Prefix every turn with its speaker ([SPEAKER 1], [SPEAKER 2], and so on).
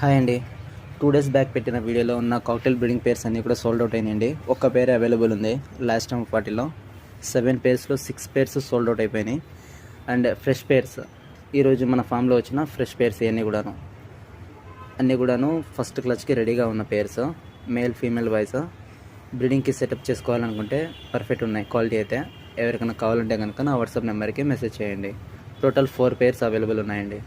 [SPEAKER 1] Hi అండి. 2 days back పెట్టిన వీడియోలో ఉన్న కాక్టైల్ బ్రీడింగ్ పేర్స్ అన్నీ కూడా సోల్డ్ అవుట్ అయినాయండి. ఒక్క పేరే అవైలబుల్ ఉంది. లాస్ట్ టైం వాటిలో 7 పేర్స్లో 6 పేర్స్ సోల్డ్ అవుట్ అయిపోయినాయి. అండ్ ఫ్రెష్ పేర్స్ ఈరోజు మన ఫామ్లో వచ్చిన ఫ్రెష్ పేర్స్ అన్నీ కూడాను ఫస్ట్ క్లచ్కి రెడీగా ఉన్న పేర్స్, మేల్ ఫీమేల్ వైస్. బ్రీడింగ్కి సెటప్ చేసుకోవాలనుకుంటే పర్ఫెక్ట్ ఉన్నాయి క్వాలిటీ అయితే. ఎవరికైనా కావాలంటే కనుక నా వాట్సాప్ నెంబర్కి మెసేజ్ చేయండి. టోటల్ 4 పేర్స్ అవైలబుల్ ఉన్నాయండి.